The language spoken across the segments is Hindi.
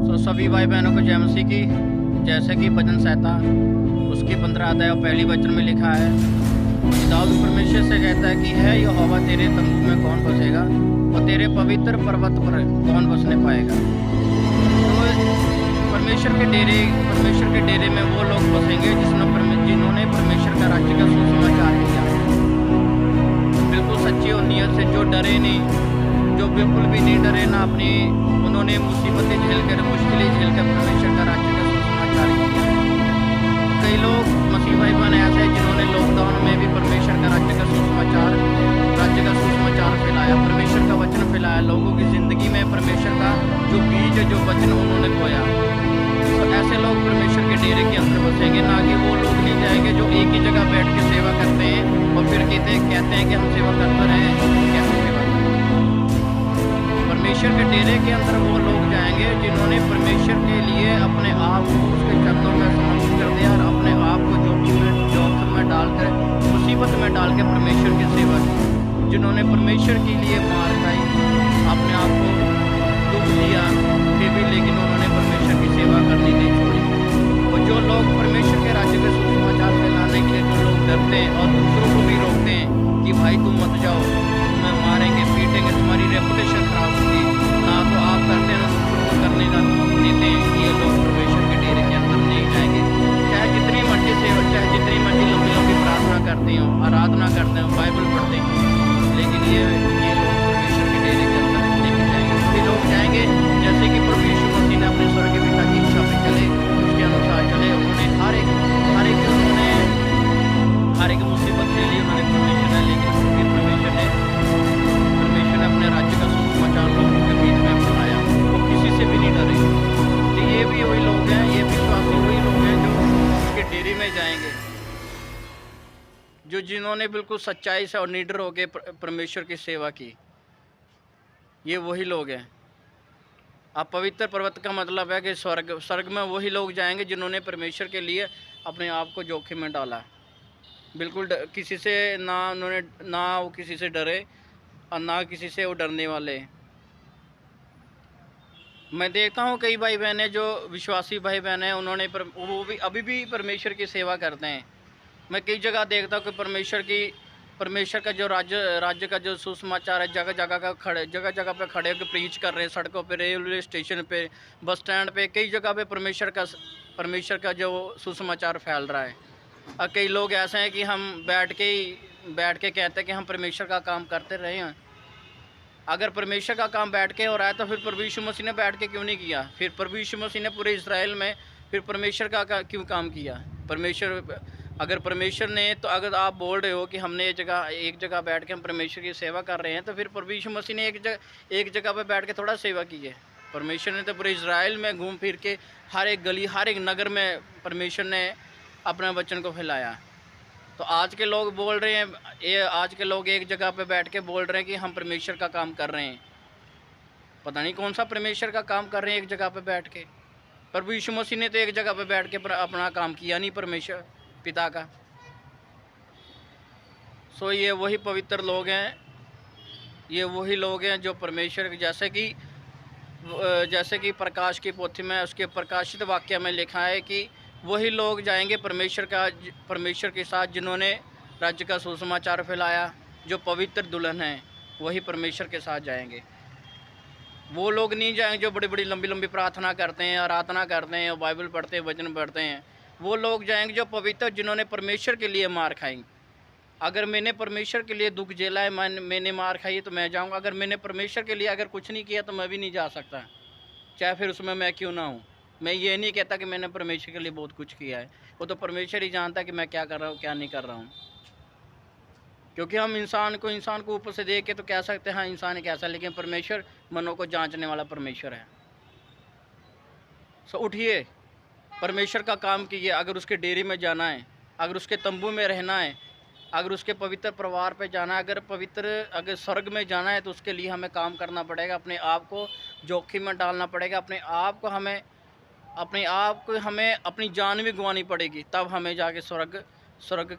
तो सभी भाई बहनों को जय मसीह की। जैसे कि भजन संहिता उसकी 15 अध्याय और पहली वचन में लिखा है, दाऊद परमेश्वर से कहता है कि है यहोवा तेरे तंबू में कौन बसेगा और तेरे पवित्र पर्वत पर कौन बसने पाएगा। तो परमेश्वर के डेरे में वो लोग बसेंगे जिन्होंने परमेश्वर का राज्य का सुसमाचार किया, बिल्कुल सच्ची और नियत से, जो डरे नहीं, जो बिल्कुल भी नहीं डरे ना अपनी, उन्होंने मुसीबतें झेल कर, मुश्किलें झेल कर परमेश्वर का राज्य का सुसमाचार किया। कई लोग मसीह भाई बहन ऐसे हैं जिन्होंने लॉकडाउन में भी परमेश्वर का राज्य का सुसमाचार फैलाया, परमेश्वर का वचन फैलाया, लोगों की जिंदगी में परमेश्वर का जो बीज है, जो वचन उन्होंने बोया। तो ऐसे लोग परमेश्वर के डेरे के अंदर बसेंगे, ना कि वो लोग नहीं जाएंगे जो एक ही जगह बैठ के सेवा करते हैं और फिर कहते हैं कि हम सेवा करते रहे, कैसे सेवा करें। परमेश्वर के डेरे के अंदर वो लोग जाएंगे जिन्होंने परमेश्वर के लिए अपने आप को उसके चरणों में समर्पित कर दिया और अपने आप को जोखिम में डालकर, मुसीबत में डाल के परमेश्वर की सेवा की, जिन्होंने परमेश्वर के लिए मार खाई, अपने आप को दुख दिया, फिर भी लेकिन उन्होंने परमेश्वर की सेवा करनी नहीं छोड़ी। और जो लोग परमेश्वर के राज्य के सुसमाचार फैलाने के लिए जो लोग डरते हैं और दूसरों को भी रोकते हैं कि भाई तुम मत जाओ, तुम्हें मारेंगे, पीटेंगे, तुम्हारी रेपुटेशन खराब होगी, ना तो आप करते हैं ना दूसरों को करने का देते हैं, ये लोग परमेश्वर के डेरे के अंदर नहीं जाएंगे। चाहे जितनी मर्जी सेवा, चाहे जितनी मर्जी लंबी लंबी प्रार्थना करते हो, आराधना करते हो, बाइबल पढ़ते हो, लेकिन ये लोग परमेश्वर के डेरे के अंदर नहीं जाएंगे। ये लोग जाएंगे जैसे कि प्रभु यीशु मसीह ने अपने स्वर्ग के पिता की इच्छा पे चले, उसके अनुसार चले। उन्होंने हर एक मुसीबत के लिए उन्होंने परमेश्वर ने, लेकिन फिर परमेश्वर ने अपने राज्य का सुसमाचार लोगों के बीच में फैलाया। वो किसी से भी नहीं डरे। तो ये भी वही लोग हैं, ये विश्वासी वही लोग हैं जो उसके डेरे में जाएंगे, जिन्होंने बिल्कुल सच्चाई से और निडर होकर परमेश्वर की सेवा की। ये वही लोग हैं। अब पवित्र पर्वत का मतलब है कि स्वर्ग में वही लोग जाएंगे जिन्होंने परमेश्वर के लिए अपने आप को जोखिम में डाला, बिल्कुल किसी से ना वो किसी से डरे और ना किसी से वो डरने वाले। मैं देखता हूँ कई भाई बहन हैं जो विश्वासी भाई बहन हैं, वो भी अभी भी परमेश्वर की सेवा करते हैं। मैं कई जगह देखता हूँ कि परमेश्वर का जो राज्य का जो सुसमाचार है, जगह जगह पे खड़े होकर प्रीच कर रहे हैं, सड़कों पे, रेलवे स्टेशन पे, बस स्टैंड पे, कई जगह पे परमेश्वर का जो सुसमाचार फैल रहा है। और कई लोग ऐसे हैं कि हम बैठ के कहते हैं कि हम परमेश्वर का काम करते रहे हैं। अगर परमेश्वर का काम बैठ के हो रहा है तो फिर प्रभु यीशु मसीह ने बैठ के क्यों नहीं किया? फिर प्रभु यीशु मसीह ने पूरे इस्राएल में फिर परमेश्वर का क्यों काम किया? अगर परमेश्वर ने, तो अगर आप बोल रहे हो कि हमने एक जगह बैठ के हम परमेश्वर की सेवा कर रहे हैं, तो फिर प्रभु यीशु मसीह ने एक जगह पर बैठ के थोड़ा सेवा की है। परमेश्वर ने तो पूरे इजराइल में घूम फिर के हर एक गली, हर एक नगर में परमेश्वर ने अपने वचन को फैलाया। तो आज के लोग बोल रहे हैं, आज के लोग एक जगह पे बैठ के बोल रहे हैं कि हम परमेश्वर का काम कर रहे हैं। पता नहीं कौन सा परमेश्वर का काम कर रहे हैं एक जगह पे बैठ के। प्रभु यीशु मसीह ने तो एक जगह पे बैठ के अपना काम किया नहीं, परमेश्वर पिता का। सो ये वही पवित्र लोग हैं, ये वही लोग हैं जो परमेश्वर, जैसे कि प्रकाश की पोथी में उसके प्रकाशित वाक्य में लिखा है कि वही लोग जाएंगे परमेश्वर के साथ जिन्होंने राज्य का सुसमाचार फैलाया। जो पवित्र दुल्हन हैं वही परमेश्वर के साथ जाएंगे। वो लोग नहीं जाएंगे जो बड़ी बड़ी लंबी लंबी प्रार्थना करते हैं, आराधना करते हैं, बाइबल पढ़ते हैं, वचन पढ़ते हैं। वो लोग जाएंगे जो पवित्र, जिन्होंने परमेश्वर के लिए मार खाई। अगर मैंने परमेश्वर के लिए दुख झेला है, मैंने मार खाई है, तो मैं जाऊँगा। अगर मैंने परमेश्वर के लिए अगर कुछ नहीं किया तो मैं भी नहीं जा सकता, चाहे फिर उसमें मैं क्यों ना हूँ। मैं ये नहीं कहता कि मैंने परमेश्वर के लिए बहुत कुछ किया है, वो तो परमेश्वर ही जानता है कि मैं क्या कर रहा हूँ, क्या नहीं कर रहा हूँ। क्योंकि हम इंसान को ऊपर से देख के तो कह सकते हैं हाँ इंसान कैसा, लेकिन परमेश्वर मनों को जांचने वाला परमेश्वर है। सो उठिए, परमेश्वर का काम कीजिए। अगर उसके डेरे में जाना है, अगर उसके तंबू में रहना है, अगर उसके पवित्र परिवार पे जाना है, अगर स्वर्ग में जाना है, तो उसके लिए हमें काम करना पड़ेगा। अपने आप को जोखिम में डालना पड़ेगा। अपने आप को हमें अपनी जान भी गंवानी पड़ेगी, तब हमें जाके स्वर्ग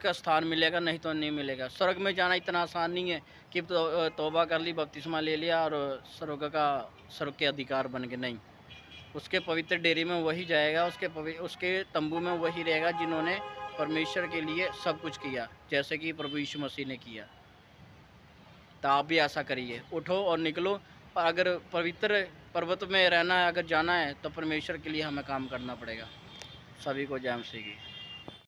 का स्थान मिलेगा, नहीं तो नहीं मिलेगा। स्वर्ग में जाना इतना आसान नहीं है कि तौबा कर ली, बपतिस्मा ले लिया और स्वर्ग के अधिकार बन गए। नहीं, उसके पवित्र डेरे में वही जाएगा, उसके तंबू में वही रहेगा जिन्होंने परमेश्वर के लिए सब कुछ किया, जैसे कि प्रभु यीशु मसीह ने किया। तो आप भी ऐसा करिए, उठो और निकलो। और अगर पवित्र पर्वत में रहना है, अगर जाना है, तो परमेश्वर के लिए हमें काम करना पड़ेगा। सभी को जय मसीह की।